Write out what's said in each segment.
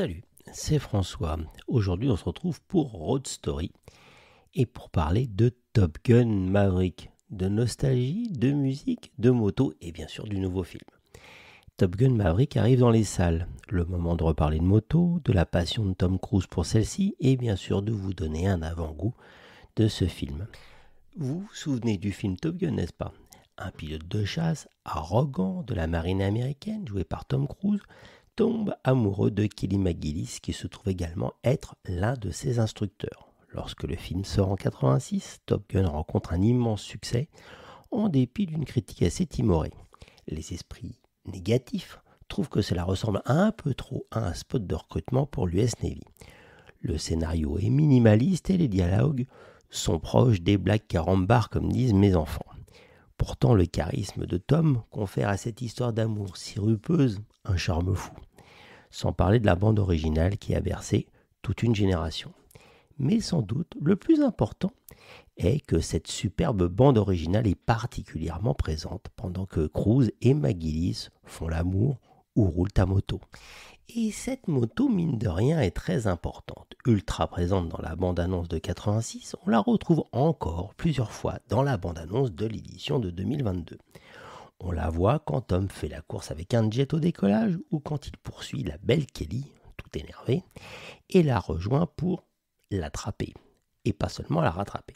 Salut, c'est François. Aujourd'hui, on se retrouve pour Road Story et pour parler de Top Gun Maverick, de nostalgie, de musique, de moto et bien sûr du nouveau film. Top Gun Maverick arrive dans les salles. Le moment de reparler de moto, de la passion de Tom Cruise pour celle-ci et bien sûr de vous donner un avant-goût de ce film. Vous vous souvenez du film Top Gun, n'est-ce pas? Un pilote de chasse arrogant de la marine américaine joué par Tom Cruise tombe amoureux de Kelly McGillis qui se trouve également être l'un de ses instructeurs. Lorsque le film sort en 86, Top Gun rencontre un immense succès en dépit d'une critique assez timorée. Les esprits négatifs trouvent que cela ressemble un peu trop à un spot de recrutement pour l'US Navy. Le scénario est minimaliste et les dialogues sont proches des blagues carambars comme disent mes enfants. Pourtant, le charisme de Tom confère à cette histoire d'amour sirupeuse un charme fou. Sans parler de la bande originale qui a bercé toute une génération. Mais sans doute, le plus important est que cette superbe bande originale est particulièrement présente pendant que Cruise et McGillis font l'amour ou roulent à moto. Et cette moto, mine de rien, est très importante. Ultra présente dans la bande-annonce de 86, on la retrouve encore plusieurs fois dans la bande-annonce de l'édition de 2022. On la voit quand Tom fait la course avec un jet au décollage ou quand il poursuit la belle Kelly, tout énervée, et la rejoint pour l'attraper. Et pas seulement la rattraper.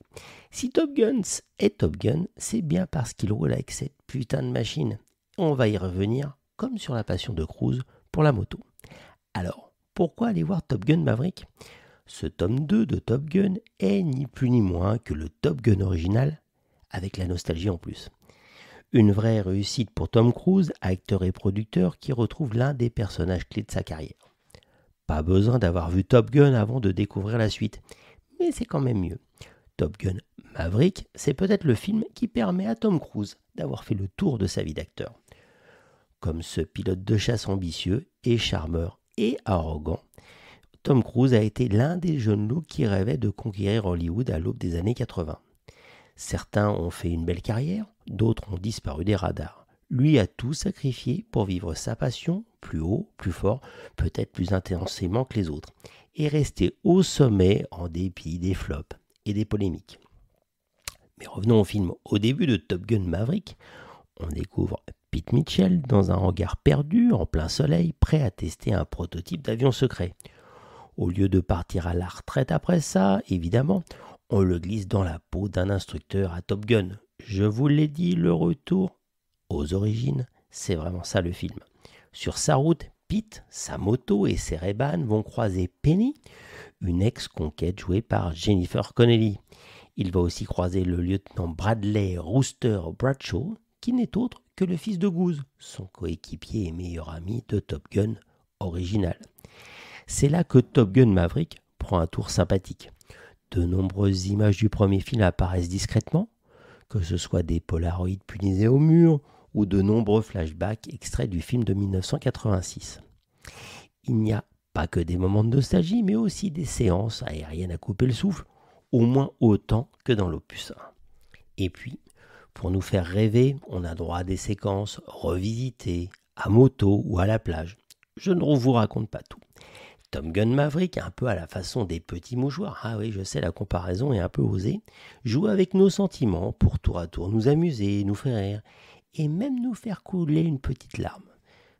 Si Top Gun est Top Gun, c'est bien parce qu'il roule avec cette putain de machine. On va y revenir, comme sur la passion de Cruise pour la moto. Alors, pourquoi aller voir Top Gun Maverick? Ce tome 2 de Top Gun est ni plus ni moins que le Top Gun original, avec la nostalgie en plus. Une vraie réussite pour Tom Cruise, acteur et producteur qui retrouve l'un des personnages clés de sa carrière. Pas besoin d'avoir vu Top Gun avant de découvrir la suite, mais c'est quand même mieux. Top Gun Maverick, c'est peut-être le film qui permet à Tom Cruise d'avoir fait le tour de sa vie d'acteur. Comme ce pilote de chasse ambitieux et charmeur et arrogant, Tom Cruise a été l'un des jeunes loups qui rêvaient de conquérir Hollywood à l'aube des années 80. Certains ont fait une belle carrière, d'autres ont disparu des radars. Lui a tout sacrifié pour vivre sa passion, plus haut, plus fort, peut-être plus intensément que les autres, et rester au sommet en dépit des flops et des polémiques. Mais revenons au film. Au début de Top Gun Maverick, on découvre Pete Mitchell dans un hangar perdu, en plein soleil, prêt à tester un prototype d'avion secret. Au lieu de partir à la retraite après ça, évidemment, on le glisse dans la peau d'un instructeur à Top Gun. Je vous l'ai dit, le retour aux origines, c'est vraiment ça le film. Sur sa route, Pete, sa moto et ses Ray-Ban vont croiser Penny, une ex-conquête jouée par Jennifer Connelly. Il va aussi croiser le lieutenant Bradley Rooster Bradshaw, qui n'est autre que le fils de Goose, son coéquipier et meilleur ami de Top Gun original. C'est là que Top Gun Maverick prend un tour sympathique. De nombreuses images du premier film apparaissent discrètement, que ce soit des polaroïds punisés au mur ou de nombreux flashbacks extraits du film de 1986. Il n'y a pas que des moments de nostalgie, mais aussi des séances aériennes à couper le souffle, au moins autant que dans l'opus 1. Et puis, pour nous faire rêver, on a droit à des séquences revisitées, à moto ou à la plage. Je ne vous raconte pas tout. Top Gun Maverick, un peu à la façon des petits mouchoirs, ah oui je sais la comparaison est un peu osée, joue avec nos sentiments pour tour à tour nous amuser, nous faire rire et même nous faire couler une petite larme.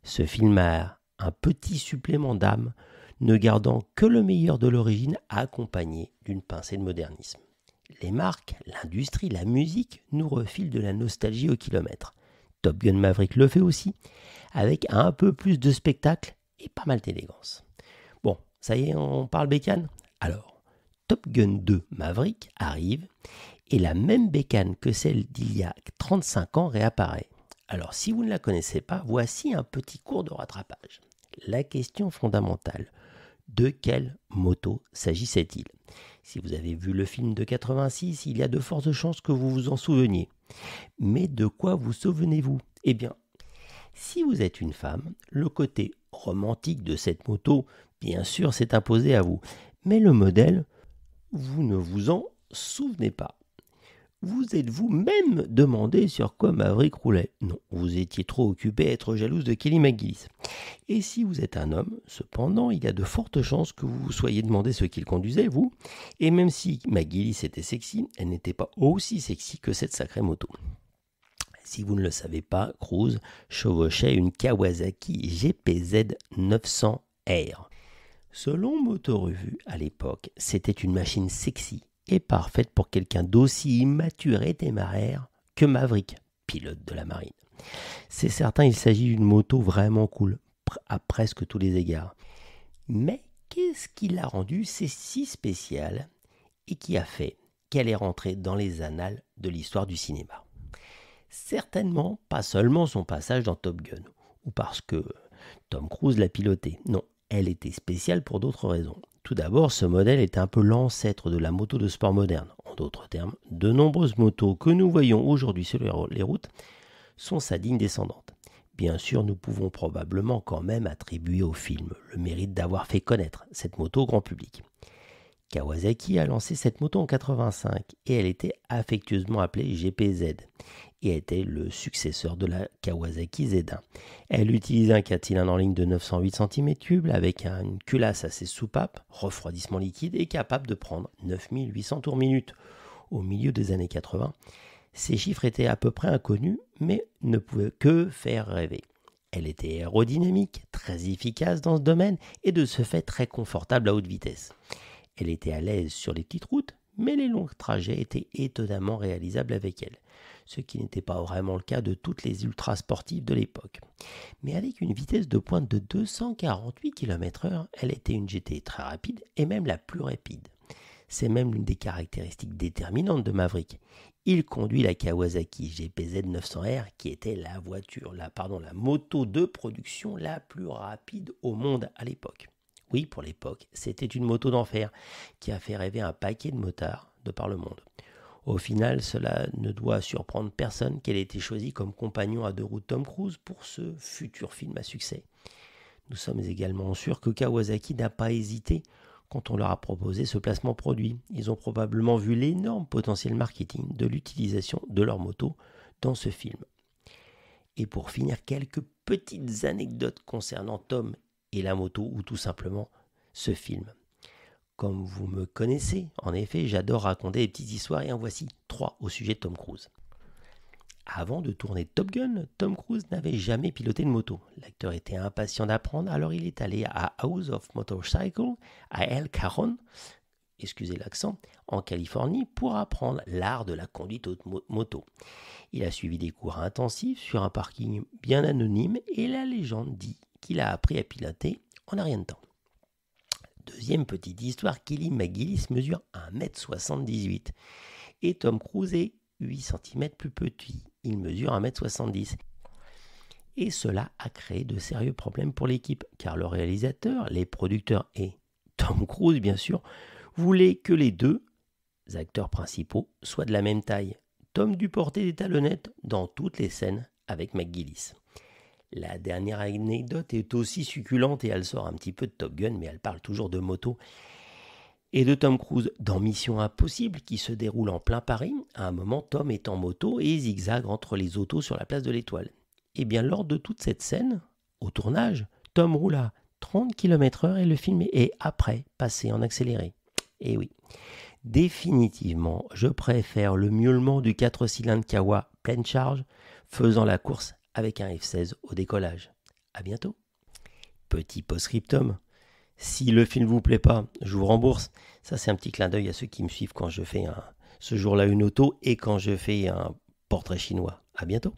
Ce film a un petit supplément d'âme, ne gardant que le meilleur de l'origine accompagné d'une pincée de modernisme. Les marques, l'industrie, la musique nous refilent de la nostalgie au kilomètre. Top Gun Maverick le fait aussi, avec un peu plus de spectacle et pas mal d'élégance. Bon, ça y est, on parle bécane? Alors, Top Gun 2 Maverick arrive et la même bécane que celle d'il y a 35 ans réapparaît. Alors, si vous ne la connaissez pas, voici un petit cours de rattrapage. La question fondamentale, de quelle moto s'agissait-il? Si vous avez vu le film de 86, il y a de fortes chances que vous vous en souveniez. Mais de quoi vous souvenez-vous? Eh bien, si vous êtes une femme, le côté romantique de cette moto, bien sûr, s'est imposé à vous. Mais le modèle, vous ne vous en souvenez pas. Vous êtes-vous même demandé sur quoi Maverick roulait? Non, vous étiez trop occupé à être jalouse de Kelly McGillis. Et si vous êtes un homme, cependant, il y a de fortes chances que vous vous soyez demandé ce qu'il conduisait, vous. Et même si McGillis était sexy, elle n'était pas aussi sexy que cette sacrée moto. Si vous ne le savez pas, Cruise chevauchait une Kawasaki GPZ 900R. Selon Moto Revue, à l'époque, c'était une machine sexy et parfaite pour quelqu'un d'aussi immature et téméraire que Maverick, pilote de la marine. C'est certain, il s'agit d'une moto vraiment cool, à presque tous les égards. Mais qu'est-ce qui l'a rendue si spéciale et qui a fait qu'elle est rentrée dans les annales de l'histoire du cinéma? Certainement pas seulement son passage dans Top Gun, ou parce que Tom Cruise l'a piloté. Non, elle était spéciale pour d'autres raisons. Tout d'abord, ce modèle est un peu l'ancêtre de la moto de sport moderne. En d'autres termes, de nombreuses motos que nous voyons aujourd'hui sur les routes sont sa digne descendante. Bien sûr, nous pouvons probablement quand même attribuer au film le mérite d'avoir fait connaître cette moto au grand public. Kawasaki a lancé cette moto en 85 et elle était affectueusement appelée GPZ et était le successeur de la Kawasaki Z1. Elle utilisait un 4 cylindres en ligne de 908 cm3 avec une culasse assez soupape, refroidissement liquide et capable de prendre 9800 tours minute. Au milieu des années 80, ces chiffres étaient à peu près inconnus mais ne pouvaient que faire rêver. Elle était aérodynamique, très efficace dans ce domaine et de ce fait très confortable à haute vitesse. Elle était à l'aise sur les petites routes, mais les longs trajets étaient étonnamment réalisables avec elle, ce qui n'était pas vraiment le cas de toutes les ultra-sportives de l'époque. Mais avec une vitesse de pointe de 248 km/h, elle était une GT très rapide et même la plus rapide. C'est même l'une des caractéristiques déterminantes de Maverick. Il conduit la Kawasaki GPZ 900R qui était la moto de production la plus rapide au monde à l'époque. Oui, pour l'époque, c'était une moto d'enfer qui a fait rêver un paquet de motards de par le monde. Au final, cela ne doit surprendre personne qu'elle ait été choisie comme compagnon à deux roues de Tom Cruise pour ce futur film à succès. Nous sommes également sûrs que Kawasaki n'a pas hésité quand on leur a proposé ce placement produit. Ils ont probablement vu l'énorme potentiel marketing de l'utilisation de leur moto dans ce film. Et pour finir, quelques petites anecdotes concernant Tom et la moto ou tout simplement ce film. Comme vous me connaissez, en effet, j'adore raconter des petites histoires et en voici 3 au sujet de Tom Cruise. Avant de tourner Top Gun, Tom Cruise n'avait jamais piloté de moto. L'acteur était impatient d'apprendre, alors il est allé à House of Motorcycle, à El Cajon, excusez l'accent, en Californie, pour apprendre l'art de la conduite moto. Il a suivi des cours intensifs sur un parking bien anonyme et la légende dit qu'il a appris à piloter en un rien de temps. Deuxième petite histoire, Kelly McGillis mesure 1m78 et Tom Cruise est 8 cm plus petit, il mesure 1m70. Et cela a créé de sérieux problèmes pour l'équipe, car le réalisateur, les producteurs et Tom Cruise bien sûr, voulaient que les deux acteurs principaux soient de la même taille. Tom dut porter des talonnettes dans toutes les scènes avec McGillis. La dernière anecdote est aussi succulente et elle sort un petit peu de Top Gun, mais elle parle toujours de moto et de Tom Cruise dans Mission Impossible qui se déroule en plein Paris. À un moment, Tom est en moto et zigzague entre les autos sur la place de l'Étoile. Et bien lors de toute cette scène, au tournage, Tom roule à 30 km/h et le film est après passé en accéléré. Et oui, définitivement, je préfère le miaulement du 4 cylindres Kawa pleine charge faisant la course avec un F16 au décollage. À bientôt. Petit post-scriptum. Si le film vous plaît pas, je vous rembourse. Ça, c'est un petit clin d'œil à ceux qui me suivent quand je fais ce jour-là une auto et quand je fais un portrait chinois. À bientôt.